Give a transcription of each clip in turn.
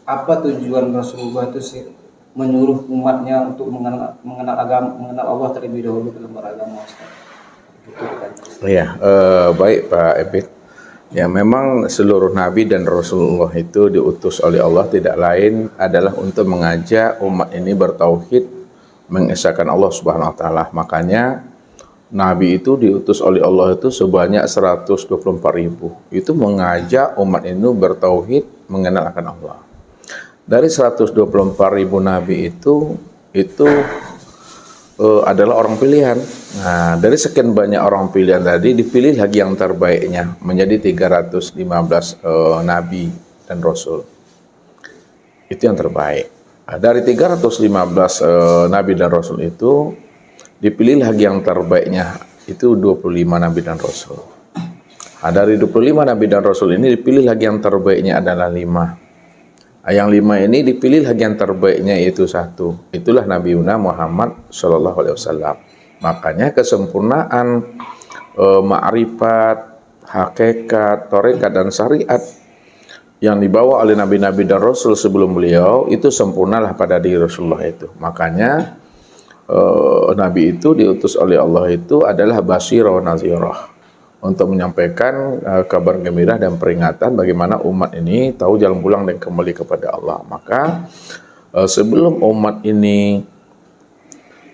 apa tujuan Rasulullah itu sih menyuruh umatnya untuk mengenal agama, mengenal Allah terlebih dahulu dalam beragama, Ustaz? Gitu kan. Ya, baik Pak Ebit. Ya, memang seluruh nabi dan Rasulullah itu diutus oleh Allah tidak lain adalah untuk mengajak umat ini bertauhid, mengesahkan Allah Subhanahu wa taala. Makanya nabi itu diutus oleh Allah itu sebanyak 124.000. Itu mengajak umat ini bertauhid, mengenal akan Allah. Dari 124.000 nabi itu adalah orang pilihan. Nah, dari sekian banyak orang pilihan tadi dipilih lagi yang terbaiknya menjadi 315 nabi dan rasul. Itu yang terbaik. Nah, dari 315 nabi dan rasul itu dipilih lagi yang terbaiknya itu 25 nabi dan rasul. Nah, dari 25 nabi dan rasul ini dipilih lagi yang terbaiknya adalah 5. Yang 5 ini dipilih lagi yang terbaiknya yaitu 1. Itulah Nabi Muhammad Shallallahu Alaihi Wasallam. Makanya kesempurnaan ma'rifat, hakikat, tarekat dan syariat yang dibawa oleh nabi-nabi dan rasul sebelum beliau itu sempurnalah pada diri Rasulullah itu. Makanya nabi itu diutus oleh Allah itu adalah basyirah wa nazirah, untuk menyampaikan kabar gembira dan peringatan bagaimana umat ini tahu jalan pulang dan kembali kepada Allah. Maka sebelum umat ini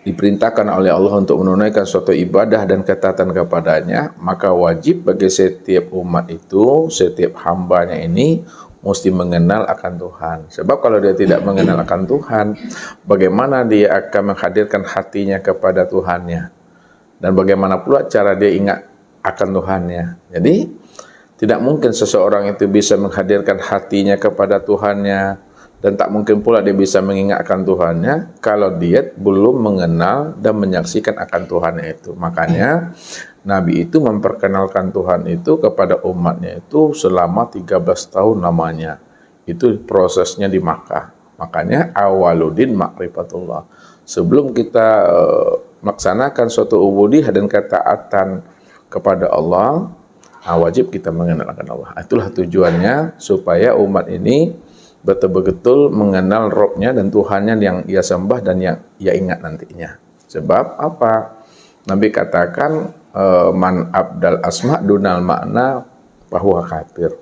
diperintahkan oleh Allah untuk menunaikan suatu ibadah dan ketaatan kepadanya, maka wajib bagi setiap umat itu, setiap hambanya ini mesti mengenal akan Tuhan. Sebab kalau dia tidak mengenal akan Tuhan, bagaimana dia akan menghadirkan hatinya kepada Tuhannya? Dan bagaimana pula cara dia ingat akan Tuhannya. Jadi tidak mungkin seseorang itu bisa menghadirkan hatinya kepada Tuhannya, dan tak mungkin pula dia bisa mengingatkan Tuhannya kalau dia belum mengenal dan menyaksikan akan Tuhannya itu. Makanya Nabi itu memperkenalkan Tuhan itu kepada umatnya itu selama 13 tahun namanya. Itu prosesnya di Makkah. Makanya awaludin ma'rifatullah. Sebelum kita melaksanakan suatu ubudiyah dan ketaatan kepada Allah, wajib kita mengenal akan Allah. Itulah tujuannya, supaya umat ini betul-betul mengenal Robnya dan Tuhannya yang ia sembah dan yang ia ingat nantinya. Sebab apa? Nabi katakan man abdal asma dunal makna bahwa kafir.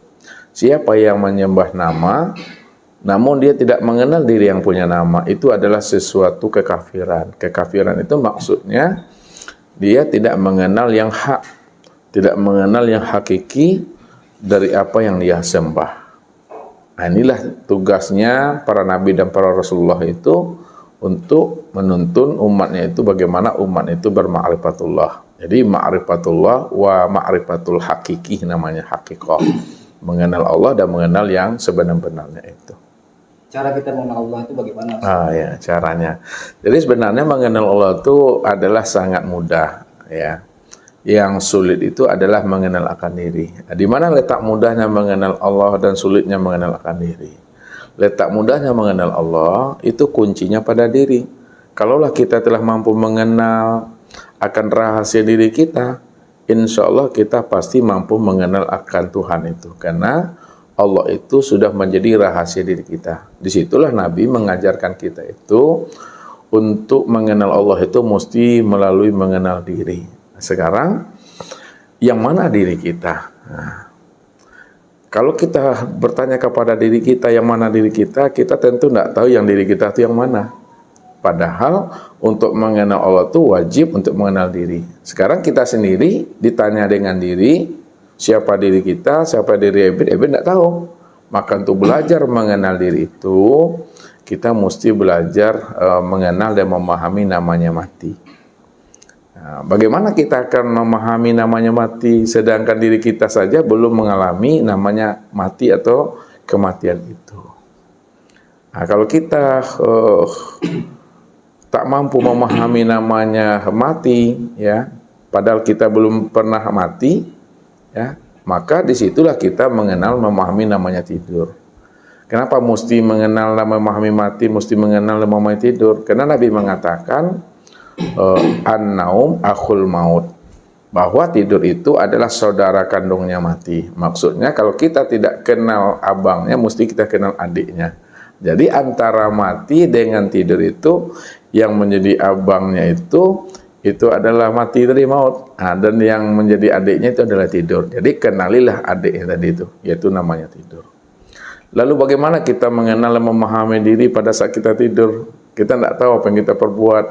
Siapa yang menyembah nama namun dia tidak mengenal diri yang punya nama, itu adalah sesuatu kekafiran. Kekafiran itu maksudnya dia tidak mengenal yang hak, tidak mengenal yang hakiki dari apa yang dia sembah. Nah, inilah tugasnya para nabi dan para Rasulullah itu, untuk menuntun umatnya itu bagaimana umat itu berma'rifatullah. Jadi ma'rifatullah wa ma'rifatul hakiki, namanya hakikah. Mengenal Allah dan mengenal yang sebenar-benarnya itu. Cara kita mengenal Allah itu bagaimana? Ya, caranya. Jadi sebenarnya mengenal Allah itu adalah sangat mudah, ya. Yang sulit itu adalah mengenal akan diri. Di mana letak mudahnya mengenal Allah dan sulitnya mengenal akan diri? Letak mudahnya mengenal Allah itu kuncinya pada diri. Kalaulah kita telah mampu mengenal akan rahasia diri kita, insya Allah kita pasti mampu mengenal akan Tuhan itu. Karena Allah itu sudah menjadi rahasia diri kita. Disitulah Nabi mengajarkan kita itu untuk mengenal Allah itu mesti melalui mengenal diri. Sekarang yang mana diri kita? Nah, kalau kita bertanya kepada diri kita yang mana diri kita tentu tidak tahu yang diri kita itu yang mana. Padahal untuk mengenal Allah itu wajib untuk mengenal diri. Sekarang kita sendiri ditanya dengan diri, siapa diri kita, siapa diri Ebit tidak tahu. Maka untuk belajar mengenal diri itu, kita mesti belajar mengenal dan memahami namanya mati. Nah, bagaimana kita akan memahami namanya mati, sedangkan diri kita saja belum mengalami namanya mati atau kematian itu. Nah, kalau kita tak mampu memahami namanya mati, ya, padahal kita belum pernah mati, ya, maka disitulah kita mengenal memahami namanya tidur. Kenapa mesti mengenal dan memahami mati, mesti mengenal dan memahami tidur? Karena Nabi mengatakan an-naum akhul maut, bahwa tidur itu adalah saudara kandungnya mati. Maksudnya kalau kita tidak kenal abangnya, mesti kita kenal adiknya. Jadi antara mati dengan tidur itu, yang menjadi abangnya itu adalah mati dari maut. Dan yang menjadi adiknya itu adalah tidur. Jadi kenalilah adiknya tadi itu, yaitu namanya tidur. Lalu bagaimana kita mengenal dan memahami diri pada saat kita tidur? Kita tidak tahu apa yang kita perbuat.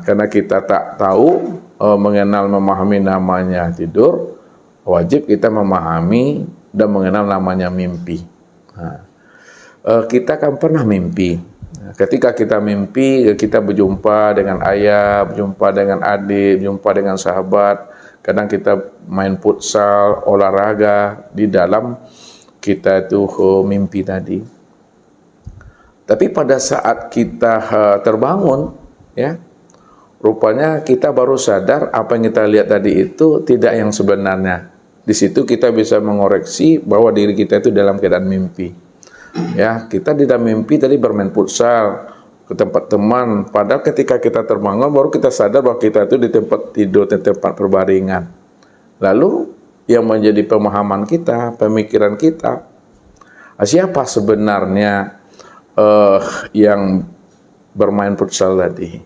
Karena kita tak tahu mengenal memahami namanya tidur, wajib kita memahami dan mengenal namanya mimpi. Kita kan pernah mimpi. Ketika kita mimpi, kita berjumpa dengan ayah, berjumpa dengan adik, berjumpa dengan sahabat. Kadang kita main futsal, olahraga di dalam kita itu mimpi tadi. Tapi pada saat kita terbangun, ya, rupanya kita baru sadar apa yang kita lihat tadi itu tidak yang sebenarnya. Di situ kita bisa mengoreksi bahwa diri kita itu dalam keadaan mimpi. Ya, kita di dalam mimpi tadi bermain futsal ke tempat teman, padahal ketika kita terbangun baru kita sadar bahwa kita itu di tempat tidur, di tempat berbaringan. Lalu yang menjadi pemahaman kita, pemikiran kita, siapa sebenarnya yang bermain futsal tadi?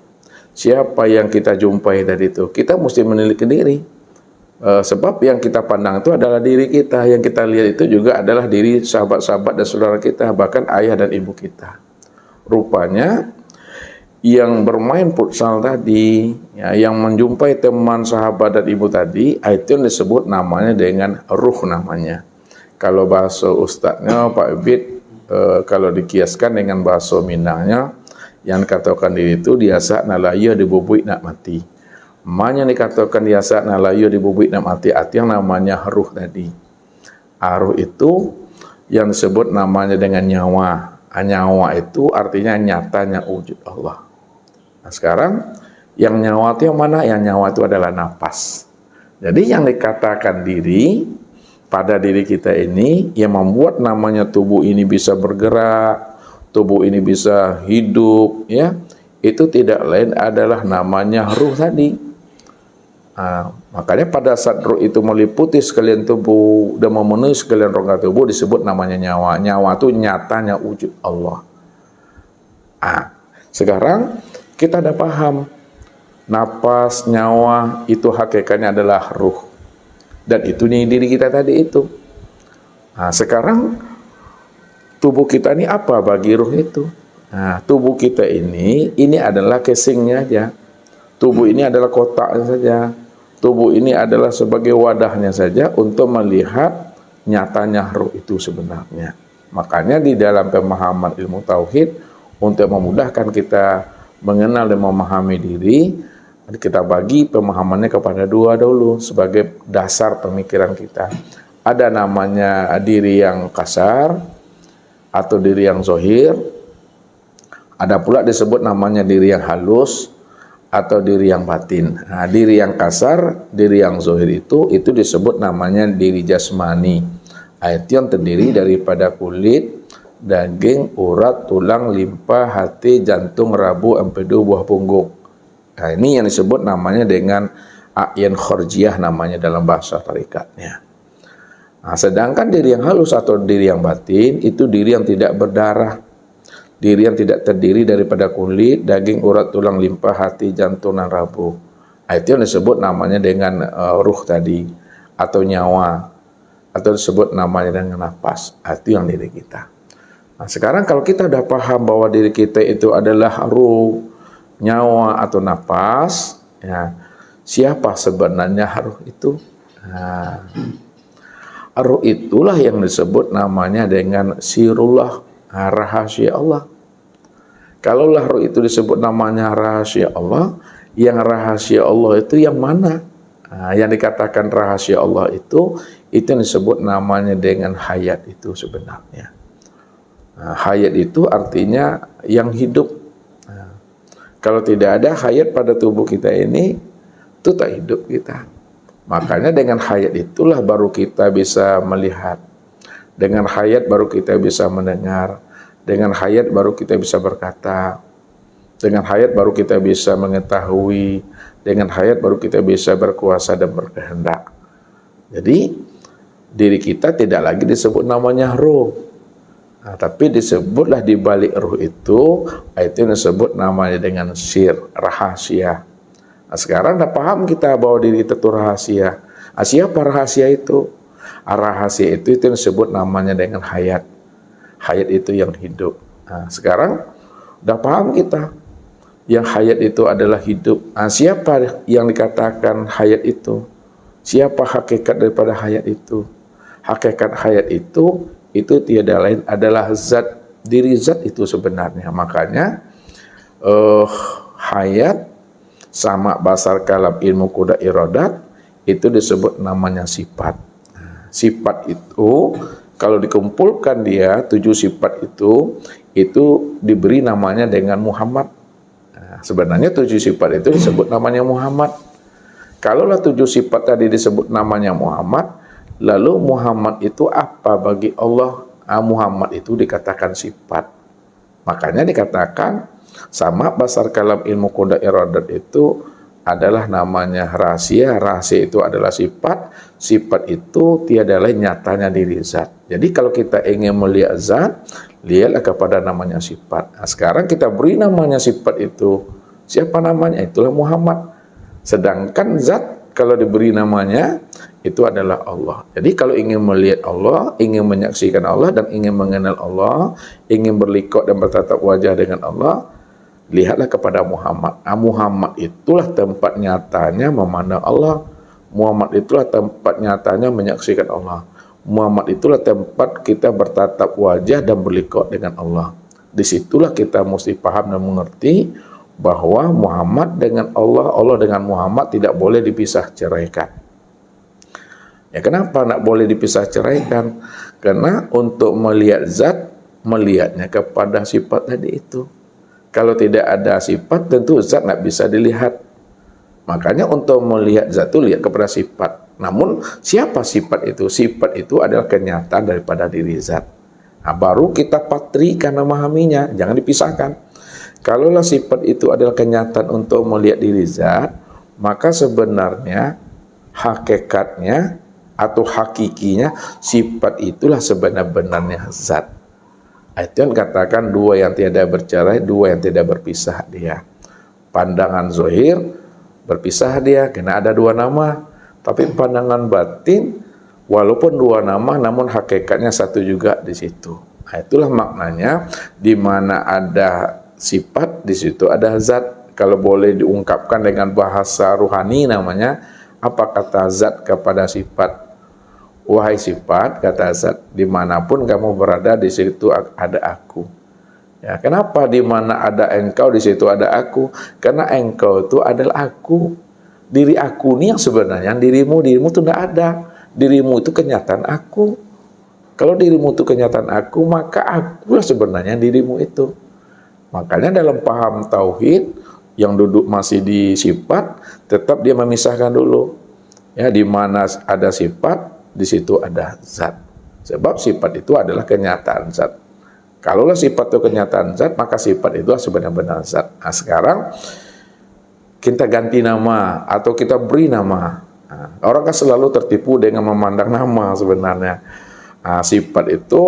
Siapa yang kita jumpai tadi itu? Kita mesti meneliti diri. Sebab yang kita pandang itu adalah diri kita, yang kita lihat itu juga adalah diri sahabat-sahabat dan saudara kita, bahkan ayah dan ibu kita. Rupanya yang bermain futsal tadi, ya, yang menjumpai teman, sahabat dan ibu tadi, itu yang disebut namanya dengan ruh namanya. Kalau bahasa ustadznya Pak Ibit, kalau dikiaskan dengan bahasa Minangnya, yang katakan diri itu diasa nalaya dibubuik nak mati. Yang dikatakan diasa nalayu dibubuik nak mati, yang namanya ruh tadi. Ruh itu yang disebut namanya dengan nyawa. Nyawa itu artinya nyatanya wujud Allah. Nah, sekarang yang nyawa itu yang mana? Yang nyawa itu adalah napas. Jadi yang dikatakan diri pada diri kita ini yang membuat namanya tubuh ini bisa bergerak, tubuh ini bisa hidup, ya, itu tidak lain adalah namanya ruh tadi. Makanya pada saat ruh itu meliputi sekalian tubuh dan memenuhi sekalian rongga tubuh disebut namanya nyawa. Nyawa itu nyatanya wujud Allah. Sekarang kita sudah paham napas, nyawa itu hakikatnya adalah ruh. Dan itu nih diri kita tadi itu. Sekarang tubuh kita ini apa bagi ruh itu? Tubuh kita ini adalah casingnya aja. Tubuh ini adalah kotaknya saja. Tubuh ini adalah sebagai wadahnya saja untuk melihat nyatanya ruh itu sebenarnya. Makanya di dalam pemahaman ilmu tauhid, untuk memudahkan kita mengenal dan memahami diri, kita bagi pemahamannya kepada dua dulu sebagai dasar pemikiran kita. Ada namanya diri yang kasar atau diri yang zahir. Ada pula disebut namanya diri yang halus atau diri yang batin. Diri yang kasar, diri yang zahir itu disebut namanya diri jasmani. Itu yang terdiri daripada kulit, daging, urat, tulang, limpa, hati, jantung, rabu, empedu, buah punggung. Ini yang disebut namanya dengan a'yan khorjiyah namanya dalam bahasa tarikatnya. Sedangkan diri yang halus atau diri yang batin itu diri yang tidak berdarah. Diri yang tidak terdiri daripada kulit, daging, urat, tulang, limpa, hati, jantung, dan rabu. Itu yang disebut namanya dengan ruh tadi, atau nyawa, atau disebut namanya dengan nafas. Itu yang diri kita. Sekarang kalau kita sudah paham bahwa diri kita itu adalah ruh, nyawa, atau nafas, ya, siapa sebenarnya ruh itu? Ruh itulah yang disebut namanya dengan sirullah, rahasia Allah. Kalaulah ruh itu disebut namanya rahasia Allah, yang rahasia Allah itu yang mana? Yang dikatakan rahasia Allah itu yang disebut namanya dengan hayat itu sebenarnya. Hayat itu artinya yang hidup. Kalau tidak ada hayat pada tubuh kita ini, itu tak hidup kita. Makanya dengan hayat itulah baru kita bisa melihat. Dengan hayat baru kita bisa mendengar. Dengan hayat baru kita bisa berkata. Dengan hayat baru kita bisa mengetahui. Dengan hayat baru kita bisa berkuasa dan berkehendak. Jadi diri kita tidak lagi disebut namanya ruh. Nah, tapi disebutlah di balik ruh itu yang disebut namanya dengan sir, rahasia. Nah, sekarang udah paham kita bahwa diri kita itu rahasia. Nah, siapa rahasia itu? Rahasia itu yang disebut namanya dengan hayat. Hayat itu yang hidup. Nah, sekarang udah paham kita yang hayat itu adalah hidup. Nah, siapa yang dikatakan hayat itu? Siapa hakikat daripada hayat itu? Hakikat hayat itu tiada lain adalah zat, diri zat itu sebenarnya. Makanya hayat sama basar kalam ilmu kuda iradat itu disebut namanya sifat. Sifat itu kalau dikumpulkan dia 7 sifat itu diberi namanya dengan Muhammad. Nah, sebenarnya 7 sifat itu disebut namanya Muhammad. Kalaulah 7 sifat tadi disebut namanya Muhammad, lalu Muhammad itu apa bagi Allah? Muhammad itu dikatakan sifat. Makanya dikatakan sama basar kalam ilmu kuda iradat itu adalah namanya rahasia. Rahasia itu adalah sifat. Sifat itu tiada lain nyatanya diri zat. Jadi kalau kita ingin melihat zat, lihatlah kepada namanya sifat. Nah, sekarang kita beri namanya sifat itu. Siapa namanya? Itulah Muhammad. Sedangkan zat kalau diberi namanya itu adalah Allah. Jadi kalau ingin melihat Allah, ingin menyaksikan Allah dan ingin mengenal Allah, ingin berlikok dan bertatap wajah dengan Allah, lihatlah kepada Muhammad. Muhammad itulah tempat nyatanya memandang Allah. Muhammad itulah tempat nyatanya menyaksikan Allah. Muhammad itulah tempat kita bertatap wajah dan berlikok dengan Allah. Disitulah kita mesti paham dan mengerti bahwa Muhammad dengan Allah, Allah dengan Muhammad tidak boleh dipisah ceraikan. Ya, kenapa tidak boleh dipisah ceraikan? Karena untuk melihat zat, melihatnya kepada sifat tadi itu. Kalau tidak ada sifat, tentu zat tidak bisa dilihat. Makanya untuk melihat zat itu lihat kepada sifat. Namun siapa sifat itu? Sifat itu adalah kenyataan daripada diri zat. Nah, baru kita patrikan memahaminya, jangan dipisahkan. Kalaulah sifat itu adalah kenyataan untuk melihat diri zat, maka sebenarnya hakikatnya atau hakikinya sifat itulah sebenar-benarnya zat. Itu yang katakan dua yang tiada bercerai, dua yang tidak berpisah dia. Pandangan zahir berpisah dia, karena ada 2 nama. Tapi pandangan batin, walaupun 2 nama, namun hakikatnya satu juga di situ. Nah, itulah maknanya, di mana ada sifat, di situ ada zat. Kalau boleh diungkapkan dengan bahasa ruhani namanya, apa kata zat kepada sifat? Wahai sifat, kata zat, dimanapun kamu berada, di situ ada aku. Ya, kenapa di mana ada engkau, di situ ada aku? Karena engkau itu adalah aku. Diri aku ini yang sebenarnya, dirimu itu tidak ada. Dirimu itu kenyataan aku. Kalau dirimu itu kenyataan aku, maka akulah sebenarnya dirimu itu. Makanya dalam paham tauhid, yang duduk masih di sifat, tetap dia memisahkan dulu. Ya, di mana ada sifat, di situ ada zat. Sebab sifat itu adalah kenyataan zat. Kalaulah sifat itu kenyataan zat, maka sifat itu sebenarnya zat. Nah, sekarang kita ganti nama atau kita beri nama. Nah, orang kan selalu tertipu dengan memandang nama sebenarnya. Nah, sifat itu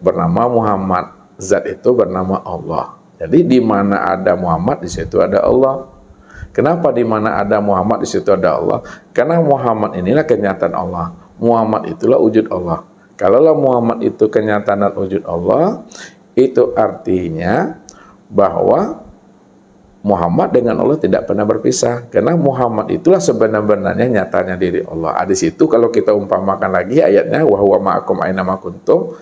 bernama Muhammad, zat itu bernama Allah. Jadi di mana ada Muhammad, di situ ada Allah. Kenapa di mana ada Muhammad, di situ ada Allah? Karena Muhammad inilah kenyataan Allah. Muhammad itulah wujud Allah. Kalaulah Muhammad itu kenyataan dan wujud Allah, itu artinya bahwa Muhammad dengan Allah tidak pernah berpisah. Karena Muhammad itulah sebenar-benarnya nyatanya diri Allah. Di situ kalau kita umpamakan lagi ayatnya, wa huwa ma'akum aina ma kuntum.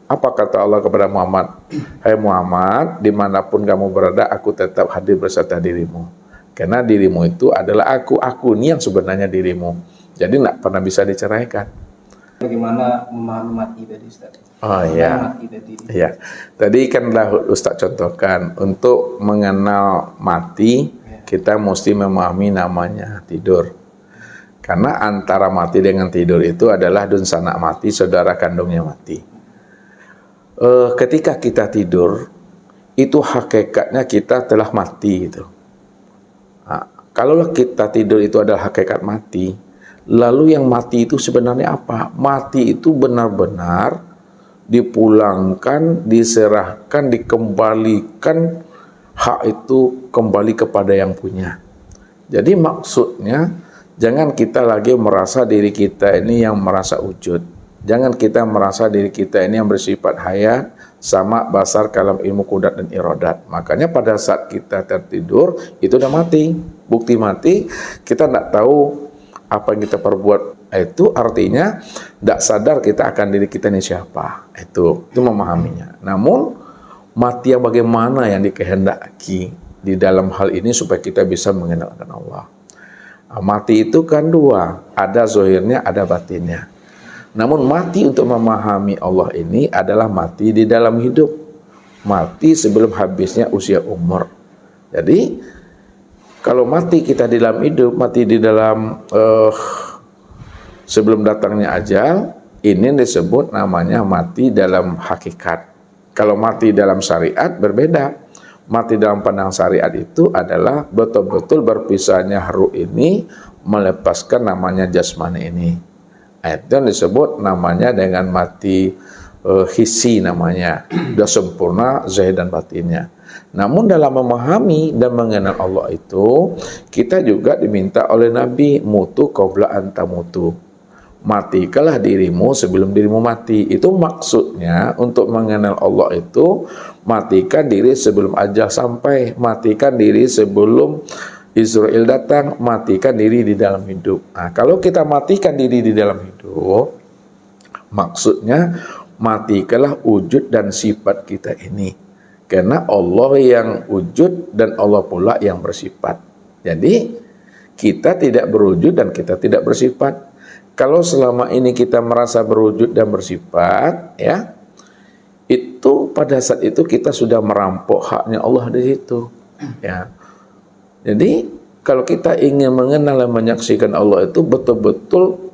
Apa kata Allah kepada Muhammad? Hai Muhammad, dimanapun kamu berada, aku tetap hadir beserta dirimu. Karena dirimu itu adalah aku ini yang sebenarnya dirimu. Jadi tidak pernah bisa diceraikan. Bagaimana memahami mati tadi, Ustaz? Oh iya. Mati tadi. Iya. Tadi kan Ustaz contohkan, untuk mengenal mati, kita mesti memahami namanya tidur. Karena antara mati dengan tidur itu adalah dun sanak mati, saudara kandungnya mati. Ketika kita tidur, itu hakikatnya kita telah mati gitu. Nah, kalau kita tidur itu adalah hakikat mati, lalu yang mati itu sebenarnya apa? Mati itu benar-benar dipulangkan, diserahkan, dikembalikan, hak itu kembali kepada yang punya. Jadi maksudnya jangan kita lagi merasa diri kita ini yang merasa wujud. Jangan kita merasa diri kita ini yang bersifat hayat, sama, basar, kalam, ilmu, kudrat, dan iradat. Makanya pada saat kita tertidur, itu udah mati. Bukti mati, kita tidak tahu apa yang kita perbuat. Itu artinya tidak sadar kita akan diri kita ini siapa. Itu memahaminya. Namun, mati yang bagaimana yang dikehendaki di dalam hal ini supaya kita bisa mengenalkan Allah. Mati itu kan dua, ada zahirnya, ada batinnya. Namun mati untuk memahami Allah ini adalah mati di dalam hidup. Mati sebelum habisnya usia umur. Jadi kalau mati kita di dalam hidup, mati di dalam sebelum datangnya ajal, ini disebut namanya mati dalam hakikat. Kalau mati dalam syariat berbeda. Mati dalam pandang syariat itu adalah betul-betul berpisahnya ruh ini melepaskan namanya jasmani ini. Itu yang disebut namanya dengan mati hissi namanya. Sudah sempurna zahir dan batinnya. Namun dalam memahami dan mengenal Allah itu, kita juga diminta oleh Nabi, mutu qabla anta mutu. Matikalah dirimu sebelum dirimu mati. Itu maksudnya untuk mengenal Allah itu, matikan diri sebelum ajal sampai, matikan diri sebelum Israel datang, matikan diri di dalam hidup. Nah, kalau kita matikan diri di dalam hidup, maksudnya matikanlah wujud dan sifat kita ini. Karena Allah yang wujud dan Allah pula yang bersifat. Jadi, kita tidak berwujud dan kita tidak bersifat. Kalau selama ini kita merasa berwujud dan bersifat, ya, itu pada saat itu kita sudah merampok haknya Allah di situ. Ya. Jadi kalau kita ingin mengenal dan menyaksikan Allah itu betul-betul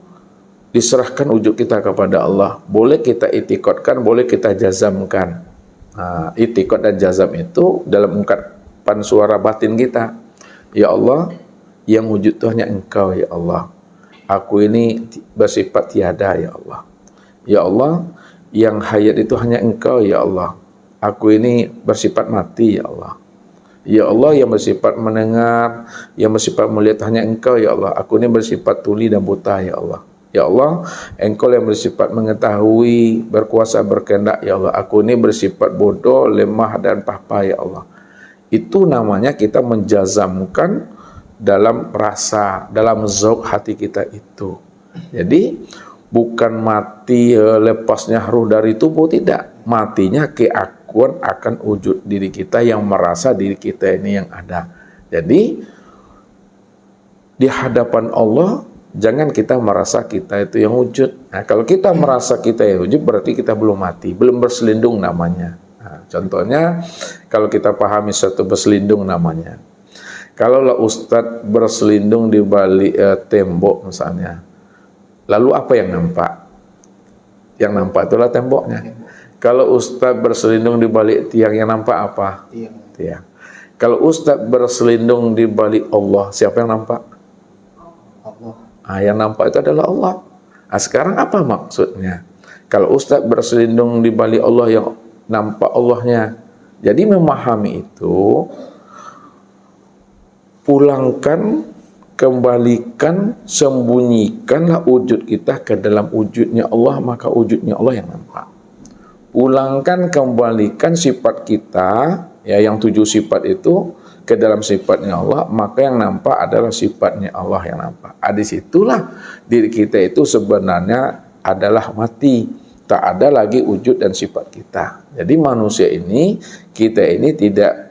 diserahkan wujud kita kepada Allah. Boleh kita itikadkan, boleh kita jazamkan. Nah, itikad dan jazam itu dalam ungkapan suara batin kita. Ya Allah, yang wujud itu hanya Engkau ya Allah. Aku ini bersifat tiada ya Allah. Ya Allah, yang hayat itu hanya Engkau ya Allah. Aku ini bersifat mati ya Allah. Ya Allah, yang bersifat mendengar, yang bersifat melihat hanya Engkau ya Allah. Aku ini bersifat tuli dan buta ya Allah. Ya Allah, Engkau yang bersifat mengetahui, berkuasa, berkehendak ya Allah. Aku ini bersifat bodoh, lemah dan papa ya Allah. Itu namanya kita menjazamkan dalam rasa, dalam zauq hati kita itu. Jadi bukan mati lepasnya ruh dari tubuh, tidak. Matinya keakuan akan wujud diri kita yang merasa diri kita ini yang ada. Jadi di hadapan Allah jangan kita merasa kita itu yang wujud. Nah, kalau kita merasa kita yang wujud berarti kita belum mati, belum berselindung namanya. Nah, contohnya kalau kita pahami satu berselindung namanya. Kalaulah Ustadz berselindung di balik tembok misalnya, lalu apa yang nampak? Yang nampak itulah temboknya. Kalau Ustadz berselindung di balik tiang, yang nampak apa? Tiang. Kalau Ustadz berselindung di balik Allah, siapa yang nampak? Allah. Ah, yang nampak itu adalah Allah. Nah, sekarang apa maksudnya? Kalau Ustadz berselindung di balik Allah, yang nampak Allahnya. Jadi memahami itu, pulangkan, kembalikan, sembunyikanlah wujud kita ke dalam wujudnya Allah, maka wujudnya Allah yang nampak. Pulangkan, kembalikan sifat kita, ya, yang 7 sifat itu ke dalam sifatnya Allah, maka yang nampak adalah sifatnya Allah yang nampak. Di situlah diri kita itu sebenarnya adalah mati, tak ada lagi wujud dan sifat kita. Jadi manusia ini, kita ini tidak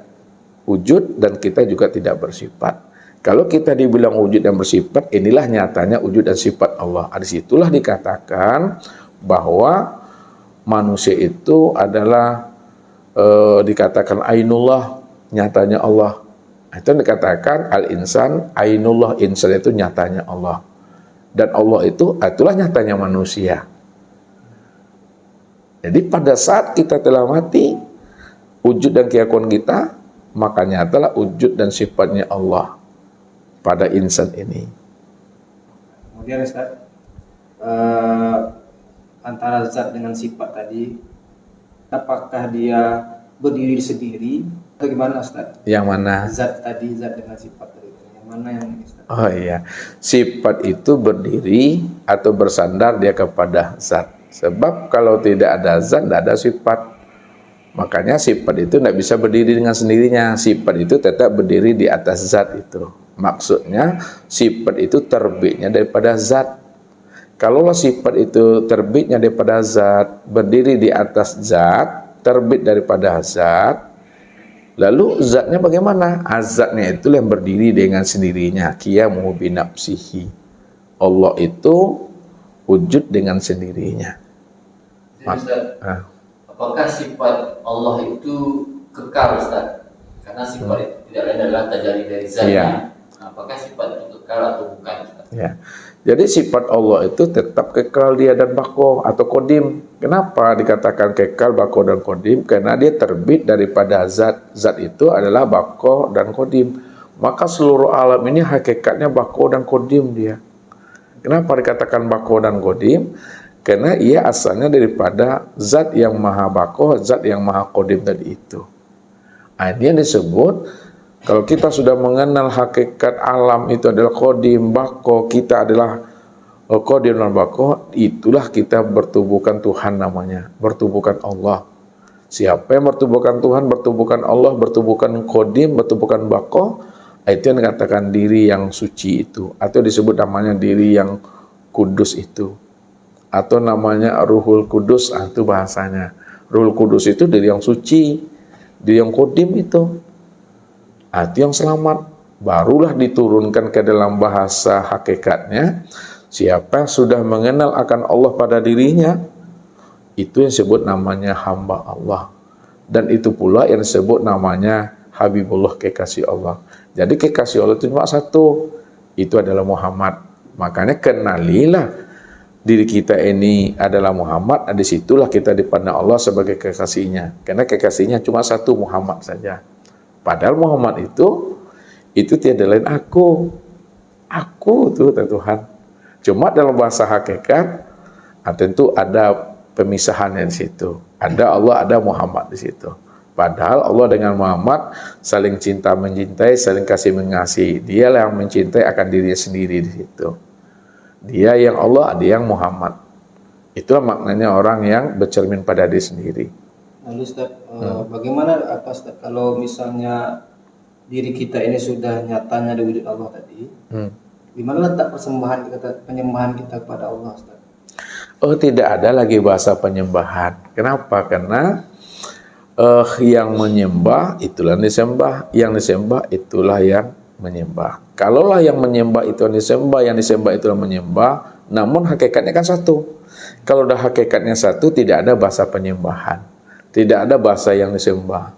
wujud dan kita juga tidak bersifat. Kalau kita dibilang wujud dan bersifat, inilah nyatanya wujud dan sifat Allah. Di situlah dikatakan bahwa manusia itu adalah dikatakan ainullah, nyatanya Allah. Itu dikatakan al-insan, ainullah, insan itu nyatanya Allah. Dan Allah itu itulah nyatanya manusia. Jadi pada saat kita telah mati, wujud dan keakuan kita, maka nyatalah wujud dan sifatnya Allah pada insan ini. Kemudian Ustaz, antara zat dengan sifat tadi, apakah dia berdiri sendiri atau gimana Ustaz? Yang mana? Zat tadi, zat dengan sifat tadi, yang mana yang Ustaz? Oh iya, sifat itu berdiri atau bersandar dia kepada zat. Sebab kalau tidak ada zat, tidak ada sifat. Makanya sifat itu tidak bisa berdiri dengan sendirinya. Sifat itu tetap berdiri di atas zat itu. Maksudnya sifat itu terbitnya daripada zat. Kalau sifat itu terbitnya daripada zat, berdiri di atas zat, terbit daripada zat, lalu zatnya bagaimana? Zatnya itu yang berdiri dengan sendirinya. Qiyamuhu binafsihi. Allah itu wujud dengan sendirinya. Jadi Ustaz, apakah sifat Allah itu kekal Ustaz? Karena sifat itu tidak lain adalah tajalli dari zatnya. Iya. Apakah sifat itu kekal atau bukan Ustaz? Ya. Jadi sifat Allah itu tetap kekal dia dan baqo atau kodim. Kenapa dikatakan kekal, baqo dan kodim? Karena dia terbit daripada zat. Zat itu adalah baqo dan kodim. Maka seluruh alam ini hakikatnya baqo dan kodim dia. Kenapa dikatakan baqo dan kodim? Karena ia asalnya daripada zat yang maha baqo, zat yang maha kodim tadi itu. Ini yang disebut kalau kita sudah mengenal hakikat alam itu adalah kodim, bako, kita adalah kodim dan bako, itulah kita bertubuhkan Tuhan namanya, bertubuhkan Allah. Siapa yang bertubuhkan Tuhan, bertubuhkan Allah, bertubuhkan kodim, bertubuhkan bako, itu yang dikatakan diri yang suci itu, atau disebut namanya diri yang kudus itu, atau namanya Ruhul Kudus, itu bahasanya. Ruhul Kudus itu diri yang suci, diri yang kodim itu. Itu yang selamat, barulah diturunkan ke dalam bahasa hakikatnya. Siapa yang sudah mengenal akan Allah pada dirinya, itu yang disebut namanya hamba Allah. Dan itu pula yang disebut namanya Habibullah, kekasih Allah. Jadi kekasih Allah itu cuma satu, itu adalah Muhammad. Makanya kenalilah diri kita ini adalah Muhammad, disitulah kita dipandang Allah sebagai kekasihnya. Karena kekasihnya cuma satu, Muhammad saja. Padahal Muhammad itu tiada lain aku tuh Tuhan. Cuma dalam bahasa hakikat, tentu ada pemisahannya di situ. Ada Allah, ada Muhammad di situ. Padahal Allah dengan Muhammad saling cinta mencintai, saling kasih mengasihi. Dialah yang mencintai akan dirinya sendiri di situ. Dia yang Allah, dia yang Muhammad. Itulah maknanya orang yang bercermin pada diri sendiri. Lalu Ustaz, bagaimana Ustaz kalau misalnya diri kita ini sudah nyatanya ada wujud Allah tadi, di mana letak penyembahan kita kepada Allah Ustaz? Oh, tidak ada lagi bahasa penyembahan. Kenapa? Karena yang menyembah itulah yang disembah, yang disembah itulah yang menyembah. Kalaulah yang menyembah itu yang disembah itulah menyembah, namun hakikatnya kan satu. Kalau udah hakikatnya satu, tidak ada bahasa penyembahan. Tidak ada bahasa yang disembah,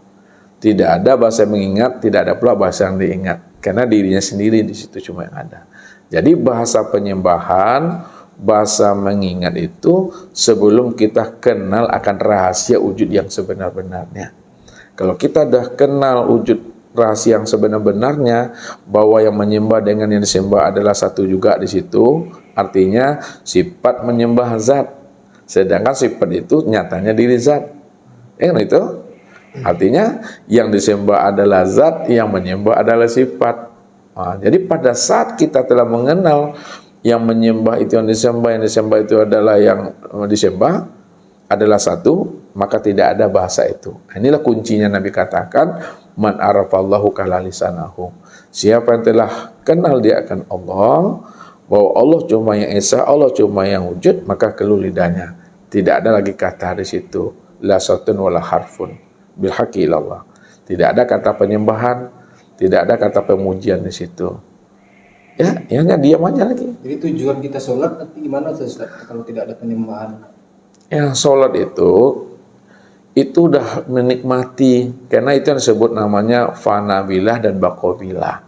tidak ada bahasa yang mengingat, tidak ada pula bahasa yang diingat, karena dirinya sendiri di situ cuma yang ada. Jadi bahasa penyembahan, bahasa mengingat itu sebelum kita kenal akan rahasia wujud yang sebenar-benarnya. Kalau kita dah kenal wujud rahasia yang sebenar-benarnya, bahwa yang menyembah dengan yang disembah adalah satu juga di situ, artinya sifat menyembah zat, sedangkan sifat itu nyatanya diri zat. Itu artinya yang disembah adalah zat, yang menyembah adalah sifat. Jadi pada saat kita telah mengenal yang menyembah itu yang disembah itu adalah yang disembah adalah satu, maka tidak ada bahasa itu. Inilah kuncinya Nabi katakan, man arafallahu kala lisanahu. Siapa yang telah kenal dia akan Allah, bahwa Allah cuma yang esa, Allah cuma yang wujud, maka keluh lidahnya. Tidak ada lagi kata di situ. La sautun wala harfun bil haqqi ilallah. Tidak ada kata penyembahan, tidak ada kata pemujian di situ. Ya, hanya diam aja lagi. Jadi tujuan kita sholat nanti gimana Ustaz kalau tidak ada penyembahan? Ya, sholat itu udah menikmati, karena itu yang disebut namanya fanabilah dan bakobilah.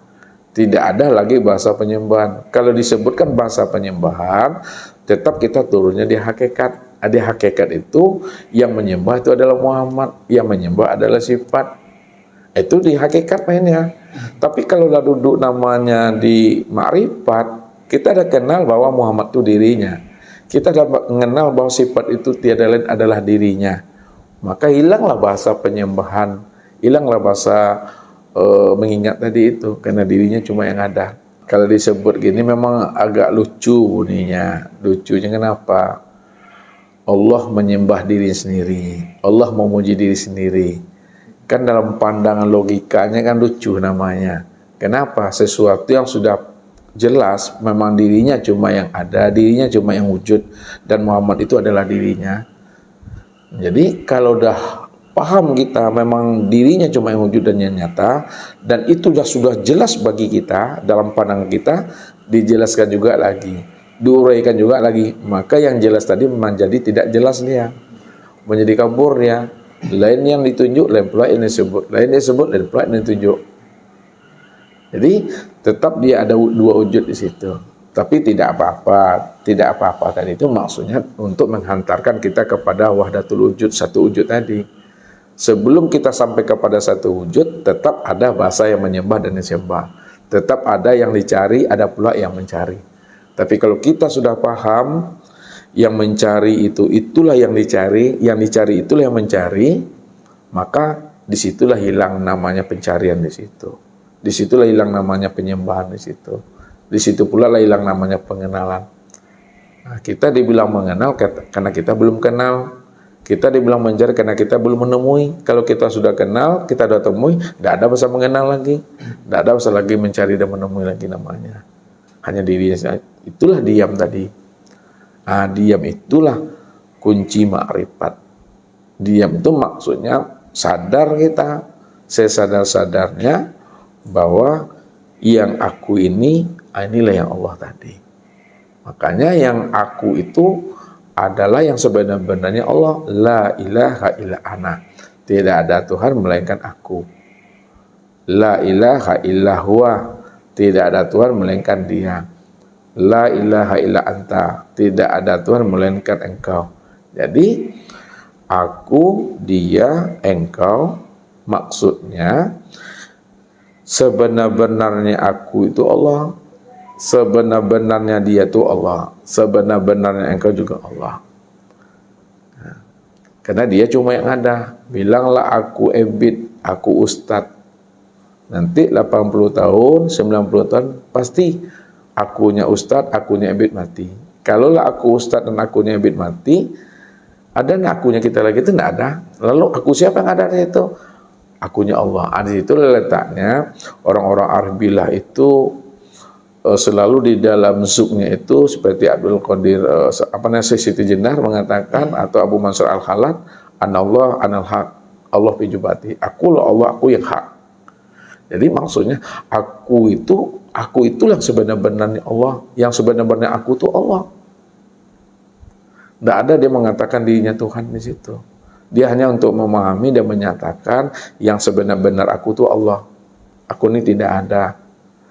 Tidak ada lagi bahasa penyembahan. Kalau disebutkan bahasa penyembahan, tetap kita turunnya di hakikat. Di hakikat itu yang menyembah itu adalah Muhammad, yang menyembah adalah sifat. Itu di hakikat mainnya. Tapi kalau udah duduk namanya di ma'rifat, kita ada kenal bahwa Muhammad itu dirinya. kita dapat mengenal bahwa sifat itu tiada lain adalah dirinya, maka hilanglah bahasa penyembahan, hilanglah bahasa mengingat tadi itu, karena dirinya cuma yang ada. Kalau disebut gini memang agak lucu bunyinya. Lucunya kenapa? Allah menyembah diri sendiri, Allah memuji diri sendiri. Kan dalam pandangan logikanya kan lucu namanya. Kenapa? Sesuatu yang sudah jelas memang dirinya cuma yang ada, dirinya cuma yang wujud, dan Muhammad itu adalah dirinya. Jadi kalau udah paham kita memang dirinya cuma yang wujud dan yang nyata, dan itu sudah jelas bagi kita dalam pandangan kita, dijelaskan juga lagi, diuraikan juga lagi, maka yang jelas tadi menjadi tidak jelas dia, menjadi kabur dia. Lain yang ditunjuk, lain pula yang disebut, lain yang disebut, lain pula yang ditunjuk. Jadi tetap dia ada dua wujud di situ. Tapi tidak apa-apa tadi itu maksudnya untuk menghantarkan kita kepada wahdatul wujud, satu wujud tadi. Sebelum kita sampai kepada satu wujud, tetap ada bahasa yang menyembah dan disembah. Tetap ada yang dicari, ada pula yang mencari. Tapi kalau kita sudah paham, yang mencari itu itulah yang dicari itulah yang mencari, maka disitulah hilang namanya pencarian di situ. Disitulah hilang namanya penyembahan di situ. Di situ pula lah hilang namanya pengenalan. Nah, kita dibilang mengenal karena kita belum kenal. Kita dibilang mencari karena kita belum menemui. Kalau kita sudah kenal, kita sudah temui, tidak ada bahasa mengenal lagi. Tidak ada bahasa lagi mencari dan menemui lagi namanya. Hanya dirinya. Itulah diam tadi. Nah, diam itulah kunci ma'rifat. Diam itu maksudnya sadar kita. Sesadar-sadarnya bahwa yang aku ini, inilah yang Allah tadi. Makanya yang aku itu adalah yang sebenarnya Allah. La ilaha illa ana. Tidak ada Tuhan melainkan aku. La ilaha illa huwa. Tidak ada Tuhan melainkan dia. La ilaha illa anta. Tidak ada Tuhan melainkan engkau. Jadi aku, dia, engkau, maksudnya sebenar-benarnya aku itu Allah, sebenar-benarnya dia itu Allah, sebenar-benarnya engkau juga Allah. Nah, karena dia cuma yang ada. Bilanglah aku Ebit, aku Ustadz. Nanti 80 tahun, 90 tahun pasti akunya Ustadz, akunya Ebit mati. Kalaulah aku Ustadz dan akunya Ebit mati, ada nggak akunya kita lagi? Itu nggak ada. Lalu aku siapa yang ada di situ? Akunya Allah. Di situ letaknya orang-orang arif billah itu selalu di dalam zuknya itu seperti Abdul Qadir Siti Jenar mengatakan, atau Abu Mansur Al-Khalat, anallah anal haq, Allah fi jubati. Akulah Allah, aku yang hak. Jadi maksudnya aku itulah sebenar-benarnya Allah, yang sebenar-benarnya aku itu Allah. Tidak ada dia mengatakan dirinya Tuhan di situ. Dia hanya untuk memahami dan menyatakan yang sebenar-benar aku itu Allah. Aku ini tidak ada.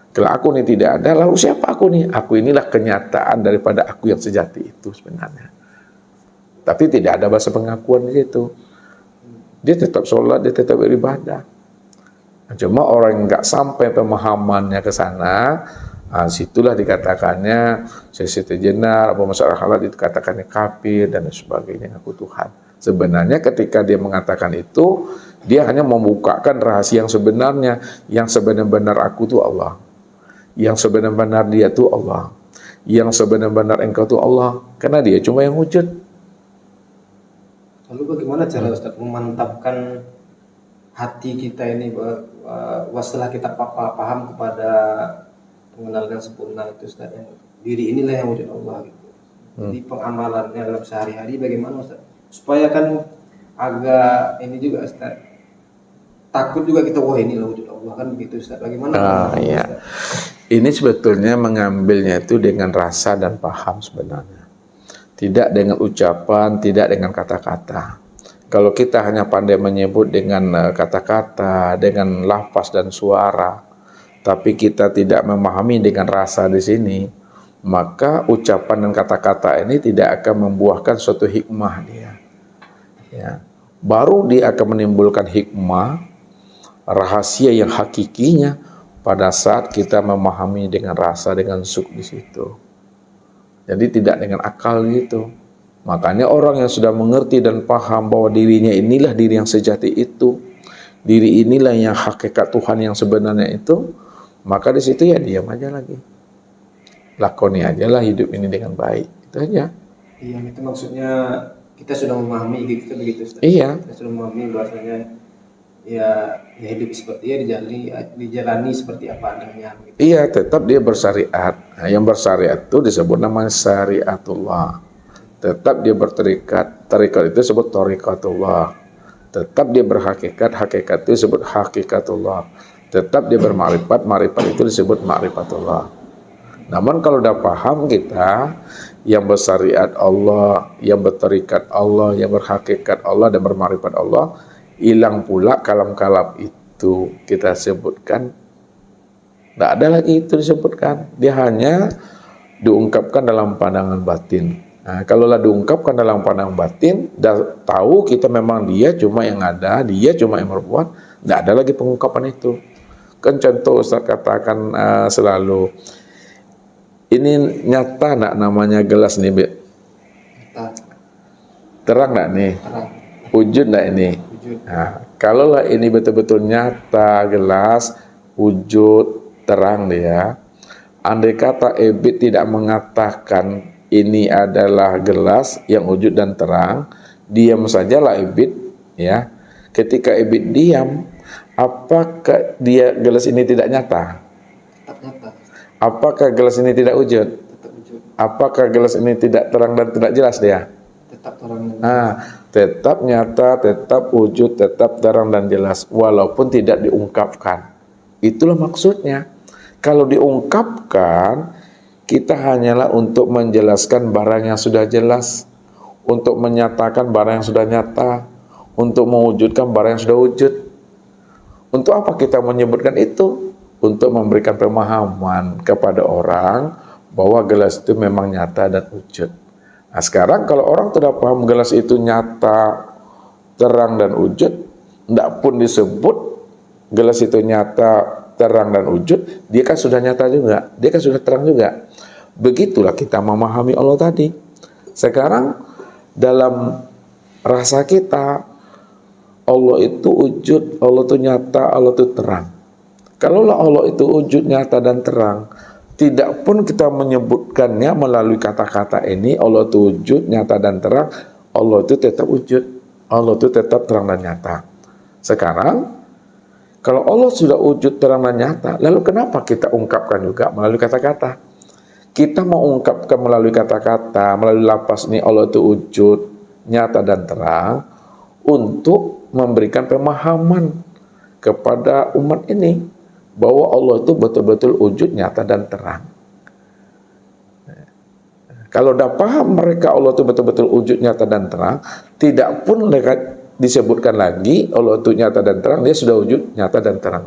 Kalau aku ini tidak ada, lalu siapa aku nih? Aku inilah kenyataan daripada aku yang sejati itu sebenarnya. Tapi tidak ada bahasa pengakuan di situ. Dia tetap sholat, dia tetap beribadah. Cuma orang yang nggak sampai pemahamannya ke sana, situlah dikatakannya Siti Jenar, Abu Mansur Al-Khalat dikatakannya kafir dan sebagainya, aku Tuhan. Sebenarnya ketika dia mengatakan itu, dia hanya membukakan rahasia yang sebenarnya. Yang sebenar-benar aku itu Allah. Yang sebenar-benar dia itu Allah. Yang sebenar-benar engkau itu Allah. Karena dia cuma yang wujud. Lalu bagaimana cara Ustaz memantapkan hati kita ini bahwa setelah kita paham kepada mengenalkan sempurna itu Ustaz, yang diri inilah yang wujud Allah gitu. Jadi pengamalannya dalam sehari-hari bagaimana Ustaz? Supaya kan agak ini juga Ustaz, takut juga kita, wah inilah wujud Allah kan begitu Ustaz. Bagaimana? Iya. Ustaz? Ini sebetulnya mengambilnya itu dengan rasa dan paham sebenarnya. Tidak dengan ucapan, tidak dengan kata-kata. Kalau kita hanya pandai menyebut dengan kata-kata, dengan lafaz dan suara, tapi kita tidak memahami dengan rasa di sini, maka ucapan dan kata-kata ini tidak akan membuahkan suatu hikmah dia. Ya. Baru dia akan menimbulkan hikmah, rahasia yang hakikinya pada saat kita memahami dengan rasa, dengan suk di situ. Jadi tidak dengan akal gitu. Makanya orang yang sudah mengerti dan paham bahwa dirinya inilah diri yang sejati itu, diri inilah yang hakikat Tuhan yang sebenarnya itu, maka di situ ya diam aja lagi. Lakoni aja lah hidup ini dengan baik. Itu aja. Iya, itu maksudnya kita sudah memahami gitu begitu Ustaz. Iya. Kita sudah memahami bahwasanya ya hidup seperti dijalani seperti apa adanya gitu. Iya, tetap dia bersyariat. Nah, yang bersyariat itu disebut namanya syariatullah. Tetap dia berterikat. Terikat itu disebut thariqatullah. Tetap dia berhakikat. Hakikat itu disebut hakikatullah. Tetap dia bermakrifat. Makrifat itu disebut makrifatullah. Namun kalau udah paham kita yang bersyariat Allah, yang berterikat Allah, yang berhakikat Allah dan bermakrifat Allah, hilang pula kalam-kalam itu kita sebutkan. Tidak ada lagi itu disebutkan. Dia hanya diungkapkan dalam pandangan batin. Nah, kalaulah diungkapkan dalam pandangan batin, dah tahu kita memang dia cuma yang ada, dia cuma yang berbuat, tidak ada lagi pengungkapan itu. Kan contoh Ustaz katakan selalu, ini nyata nak namanya gelas nih, Be? Terang nak nih? Terang. Wujud nak ini? Wujud. Nah, kalaulah ini betul-betul nyata, gelas, wujud, terang dia, andai kata Ebit tidak mengatakan ini adalah gelas yang wujud dan terang, diam sajalah Ebit, ya. Ketika Ebit diam, apakah gelas ini tidak nyata? Tetap nyata. Apakah gelas ini tidak wujud? Tetap wujud. Apakah gelas ini tidak terang dan tidak jelas dia? Tetap terang. Tetap nyata, tetap wujud, tetap terang dan jelas, walaupun tidak diungkapkan. Itulah maksudnya. Kalau diungkapkan, kita hanyalah untuk menjelaskan barang yang sudah jelas, untuk menyatakan barang yang sudah nyata, untuk mewujudkan barang yang sudah wujud. Untuk apa kita menyebutkan itu? Untuk memberikan pemahaman kepada orang bahwa gelas itu memang nyata dan wujud. Nah, sekarang kalau orang tidak paham gelas itu nyata, terang dan wujud, tidak pun disebut gelas itu nyata, terang dan wujud, dia kan sudah nyata juga, dia kan sudah terang juga. Begitulah kita memahami Allah tadi. Sekarang dalam rasa kita, Allah itu wujud, Allah itu nyata, Allah itu terang. Kalaulah Allah itu wujud, nyata dan terang, tidak pun kita menyebutkannya melalui kata-kata ini, Allah itu wujud, nyata dan terang, Allah itu tetap wujud, Allah itu tetap terang dan nyata. Sekarang, kalau Allah sudah wujud, terang dan nyata, lalu kenapa kita ungkapkan juga melalui kata-kata? Kita mau ungkapkan melalui kata-kata, melalui lafaz ini Allah itu wujud, nyata dan terang, untuk memberikan pemahaman kepada umat ini bahwa Allah itu betul-betul wujud, nyata dan terang. Kalau dah paham mereka Allah itu betul-betul wujud, nyata dan terang, tidak pun mereka disebutkan lagi Allah itu nyata dan terang, dia sudah wujud, nyata dan terang.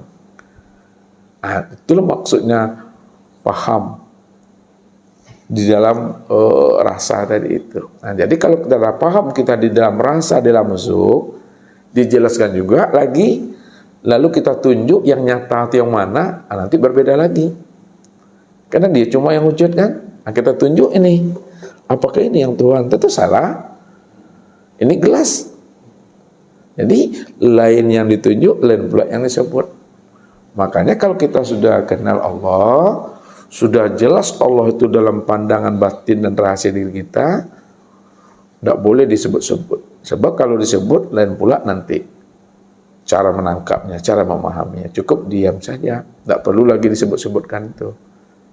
Nah, itulah maksudnya paham di dalam rasa tadi itu. Nah, jadi kalau kita dah paham kita di dalam rasa, di dalam zuk, dijelaskan juga lagi, lalu kita tunjuk yang nyata atau yang mana, nanti berbeda lagi. Karena dia cuma yang wujud kan. Nah, kita tunjuk ini. Apakah ini yang Tuhan? Tentu salah. Ini gelas. Jadi lain yang ditunjuk, lain pula yang disebut. Makanya kalau kita sudah kenal Allah, sudah jelas Allah itu dalam pandangan batin dan rahasia diri kita, tidak boleh disebut-sebut. Sebab kalau disebut, lain pula nanti cara menangkapnya, cara memahaminya. Cukup diam saja, tidak perlu lagi disebut-sebutkan itu.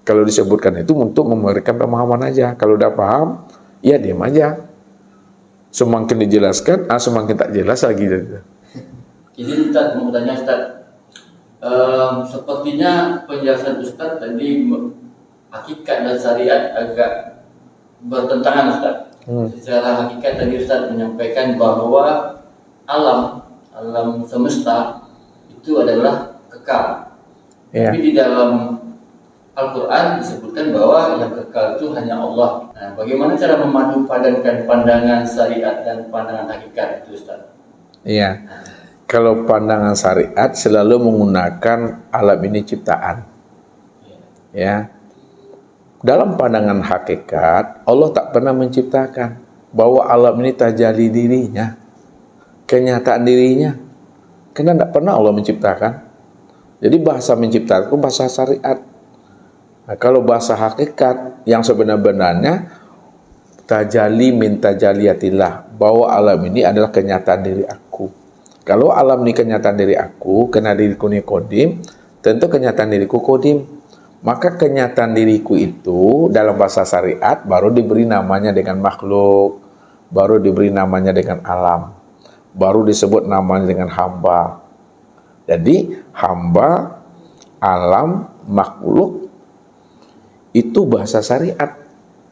Kalau disebutkan itu untuk memberikan pemahaman aja. Kalau udah paham, ya diam aja. Semakin dijelaskan, semakin tak jelas lagi. Jadi Ustaz, mau tanya Ustaz, sepertinya penjelasan Ustaz tadi hakikat dan syariat agak bertentangan Ustaz. Secara hakikat tadi Ustaz menyampaikan bahwa alam semesta itu adalah kekal. Tapi di dalam Al-Quran disebutkan bahwa yang kekal itu hanya Allah. Nah, bagaimana cara memadu padankan pandangan syariat dan pandangan hakikat itu Ustaz? Iya. Kalau pandangan syariat selalu menggunakan alam ini ciptaan. Ya. dalam pandangan hakikat, Allah tak pernah menciptakan bahwa alam ini tajalli dirinya, kenyataan dirinya. Karena tidak pernah Allah menciptakan. Jadi bahasa menciptakan itu bahasa syariat. Nah, kalau bahasa hakikat yang sebenar-benarnya tajalli min tajaliyatillah, bahwa alam ini adalah kenyataan diri aku. Kalau alam ini kenyataan diri aku, karena diriku ini kodim, tentu kenyataan diriku kodim. Maka kenyataan diriku itu dalam bahasa syariat baru diberi namanya dengan makhluk, baru diberi namanya dengan alam, baru disebut namanya dengan hamba. Jadi hamba, alam, makhluk itu bahasa syariat.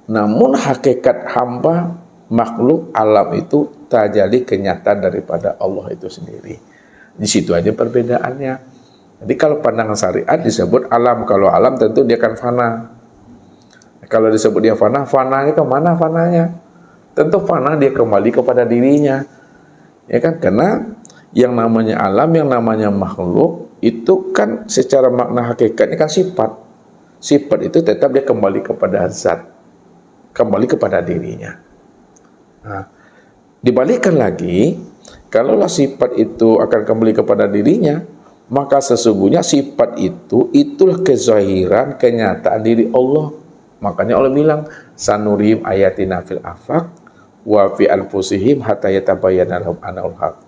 Namun hakikat hamba, makhluk, alam itu tajalli kenyataan daripada Allah itu sendiri. Di situ aja perbedaannya. Jadi kalau pandangan syariat disebut alam, kalau alam tentu dia akan fana. Kalau disebut dia fana, fananya kemana fananya? Tentu fana dia kembali kepada dirinya. Ya kan? Karena yang namanya alam, yang namanya makhluk itu kan secara makna hakikatnya kan sifat. Sifat itu tetap dia kembali kepada zat, kembali kepada dirinya. Nah, dibalikkan lagi, kalaulah sifat itu akan kembali kepada dirinya, maka sesungguhnya sifat itu itulah kezahiran, kenyataan diri Allah. Makanya Allah bilang, sanurihim ayatina fil afaq wa fi anfusihim hatta yatabayyana lahum annahul haq.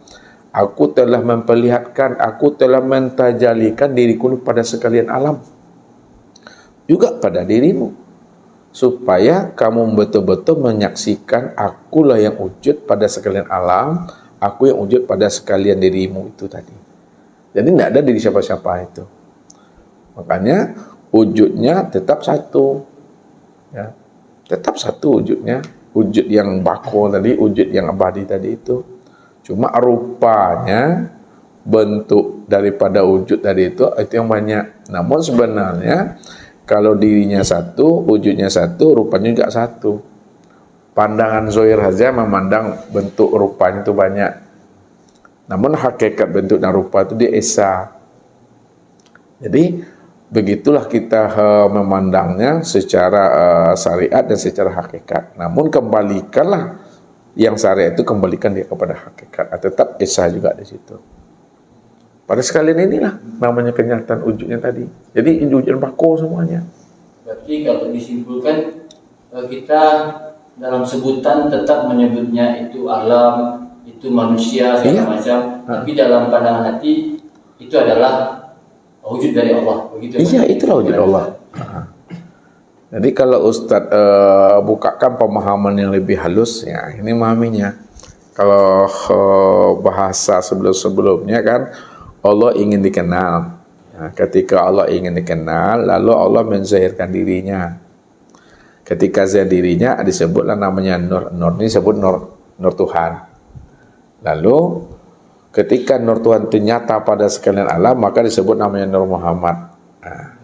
Aku telah memperlihatkan, aku telah mentajalikan diriku pada sekalian alam, juga pada dirimu, supaya kamu betul-betul menyaksikan akulah yang wujud pada sekalian alam, aku yang wujud pada sekalian dirimu itu tadi. Jadi tidak ada diri siapa-siapa itu. Makanya wujudnya tetap satu, ya, tetap satu wujudnya, wujud yang bako tadi, wujud yang abadi tadi itu. Cuma rupanya, bentuk daripada wujud tadi itu yang banyak. Namun sebenarnya kalau dirinya satu, wujudnya satu, rupanya juga satu. Pandangan zahir saja memandang bentuk rupanya itu banyak. Namun hakikat bentuk dan rupa itu dia esa. Jadi begitulah kita memandangnya secara syariat dan secara hakikat. Namun kembalikanlah yang syariat itu, kembalikan dia kepada hakikat. Tetap esa juga di situ. Pada sekalian inilah namanya kenyataan wujudnya tadi. Jadi wujud bako semuanya. Berarti kalau disimpulkan, kita dalam sebutan tetap menyebutnya itu alam, itu manusia segala macam, tapi dalam pandangan hati itu adalah wujud dari Allah. Begitu. Iya, itulah wujud Allah. Jadi kalau Ustadz bukakan pemahaman yang lebih halus, ya ini memahaminya. Kalau bahasa sebelum-sebelumnya kan Allah ingin dikenal. Nah, ketika Allah ingin dikenal, lalu Allah menzahirkan dirinya. Ketika zahir dirinya disebutlah namanya nur. Nur ini disebut nur Tuhan. Lalu ketika nur Tuhan itu nyata pada sekalian alam, maka disebut namanya Nur Muhammad. Nah,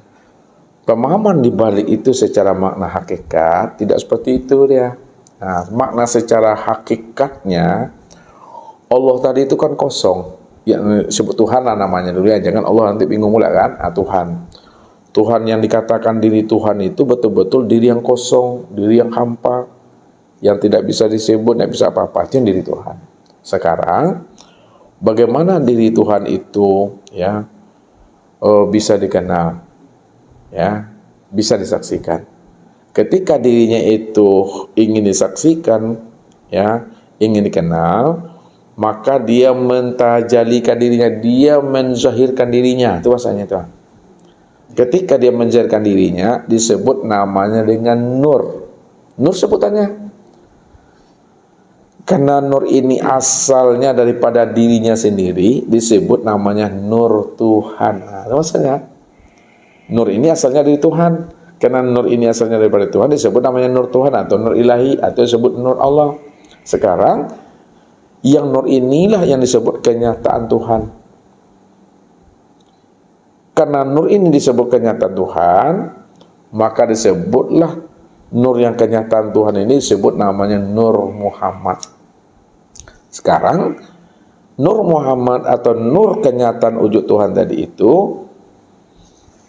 pemahaman di balik itu secara makna hakikat tidak seperti itu dia. Nah, makna secara hakikatnya Allah tadi itu kan kosong. Yang disebut Tuhan lah namanya dulu ya, jangan Allah nanti bingung pula kan. Tuhan yang dikatakan diri Tuhan itu betul-betul diri yang kosong, diri yang hampa, yang tidak bisa disebut, tidak bisa apa-apa, itu yang diri Tuhan. Sekarang bagaimana diri Tuhan itu ya bisa dikenal, ya bisa disaksikan. Ketika dirinya itu ingin disaksikan, ya ingin dikenal, maka dia mentajalikan dirinya, dia menzahirkan dirinya. Itu bahasanya itu. Ketika dia menzahirkan dirinya, disebut namanya dengan nur. Nur sebutannya. Karena nur ini asalnya daripada dirinya sendiri, disebut namanya nur Tuhan. Nah, maksudnya nur ini asalnya dari Tuhan. Karena nur ini asalnya daripada Tuhan, disebut namanya nur Tuhan atau nur ilahi atau disebut nur Allah. Sekarang yang nur inilah yang disebut kenyataan Tuhan. Karena nur ini disebut kenyataan Tuhan, maka disebutlah nur yang kenyataan Tuhan ini disebut namanya Nur Muhammad. Sekarang Nur Muhammad atau nur kenyataan wujud Tuhan tadi itu,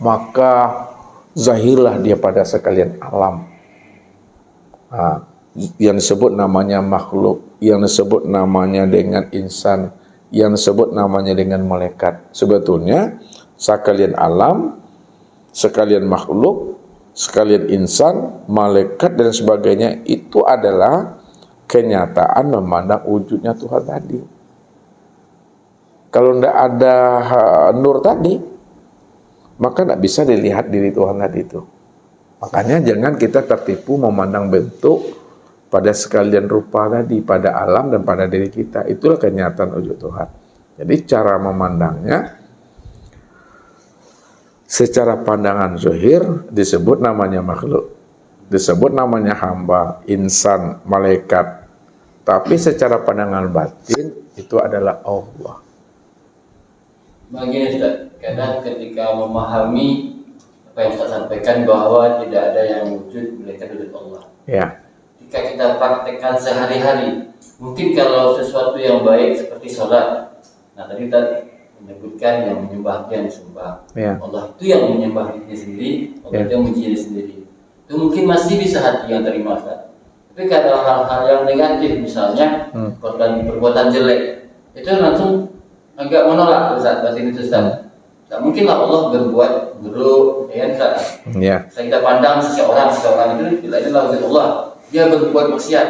maka zahirlah dia pada sekalian alam. Nah, yang disebut namanya makhluk, yang disebut namanya dengan insan, yang disebut namanya dengan malaikat. Sebetulnya sekalian alam, sekalian makhluk, sekalian insan, malaikat dan sebagainya itu adalah kenyataan memandang wujudnya Tuhan tadi. Kalau tidak ada nur tadi, maka tidak bisa dilihat diri Tuhan tadi itu. Makanya jangan kita tertipu memandang bentuk pada sekalian rupa tadi, pada alam dan pada diri kita. Itulah kenyataan wujud Tuhan. Jadi cara memandangnya secara pandangan zahir disebut namanya makhluk, disebut namanya hamba, insan, malaikat. Tapi secara pandangan batin itu adalah Allah. Begini Ustaz, kadang ketika memahami apa yang Ustaz sampaikan bahwa tidak ada yang wujud melainkan wujud Allah. Ya. Jika kita praktekkan sehari-hari, mungkin kalau sesuatu yang baik seperti sholat, nah tadi kita menyebutkan yang menyembah dia yang disembah. Ya. Allah itu yang menyembah dirinya sendiri, Allah Ya. itu yang memuji diri sendiri. Itu mungkin masih bisa hati yang terima Ustaz. Tapi kalau hal-hal yang negatif misalnya perbuatan jelek, itu langsung agak menolak Ustaz batin itu Ustaz. Tak mungkinlah Allah berbuat buruk, ya Ustaz. Ya. Kita pandang seseorang itu bila adalah wujud Allah, dia berbuat maksiat.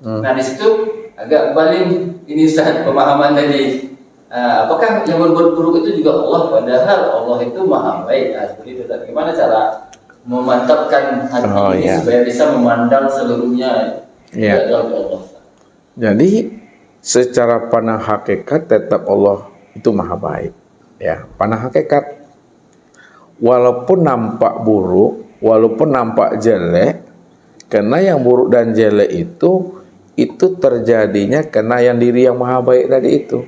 Nah di situ agak balik ini Ustaz pemahaman tadi. Apakah yang berbuat buruk itu juga Allah, padahal Allah itu maha baik. Seperti itu Ustaz. Bagaimana cara memantapkan hati ini supaya bisa memandang seluruhnya adalah Allah. Jadi secara pandang hakikat tetap Allah itu maha baik. Ya, pandang hakikat. Walaupun nampak buruk, walaupun nampak jelek, karena yang buruk dan jelek itu terjadinya karena yang diri yang maha baik tadi itu.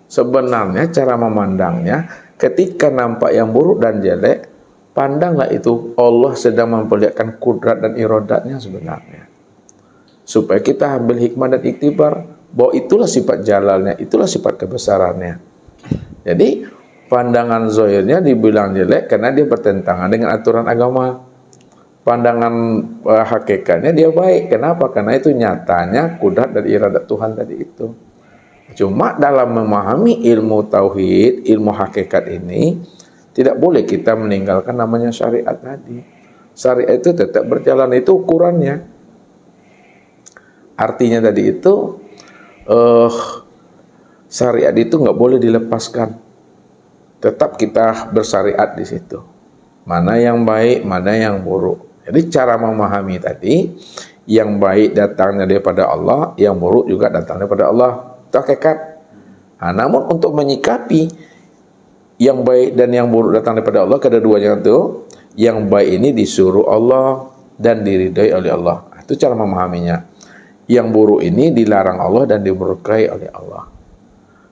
Sebenarnya cara memandangnya ketika nampak yang buruk dan jelek, pandanglah itu Allah sedang memperlihatkan kudrat dan iradatnya sebenarnya. Supaya kita ambil hikmah dan iktibar bahwa itulah sifat jalalnya, itulah sifat kebesarannya. Jadi pandangan zahirnya dibilang jelek karena dia bertentangan dengan aturan agama. Pandangan hakikatnya dia baik. Kenapa? Karena itu nyatanya kudrat dan iradat Tuhan tadi itu. Cuma dalam memahami ilmu tauhid, ilmu hakikat ini, tidak boleh kita meninggalkan namanya syariat tadi. Syariat itu tetap berjalan, itu ukurannya. Artinya tadi itu syariat itu nggak boleh dilepaskan. Tetap kita bersyariat di situ. Mana yang baik, mana yang buruk. Jadi cara memahami tadi, yang baik datangnya daripada Allah, yang buruk juga datangnya daripada Allah. Itu hakikat. Namun untuk menyikapi yang baik dan yang buruk datang daripada Allah, kedua-duanya itu, yang baik ini disuruh Allah dan diridhai oleh Allah. Itu cara memahaminya. Yang buruk ini dilarang Allah dan dimurkai oleh Allah.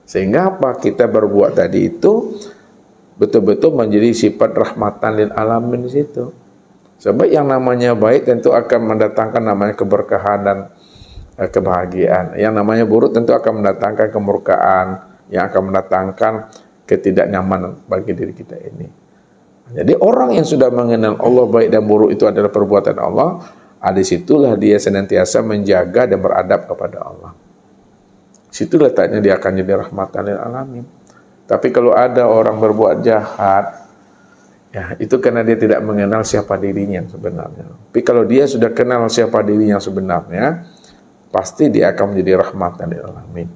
Sehingga apa? Kita berbuat tadi itu betul-betul menjadi sifat rahmatan lil alamin di situ. Sebab yang namanya baik tentu akan mendatangkan namanya keberkahan dan kebahagiaan. Yang namanya buruk tentu akan mendatangkan kemurkaan, yang akan mendatangkan ketidaknyamanan bagi diri kita ini. Jadi orang yang sudah mengenal Allah baik dan buruk itu adalah perbuatan Allah, disitulah dia senantiasa menjaga dan beradab kepada Allah. Situ letaknya dia akan jadi rahmatan lil alamin. Tapi kalau ada orang berbuat jahat, ya itu karena dia tidak mengenal siapa dirinya sebenarnya. Tapi kalau dia sudah kenal siapa dirinya sebenarnya, pasti dia akan menjadi rahmatan lil alamin.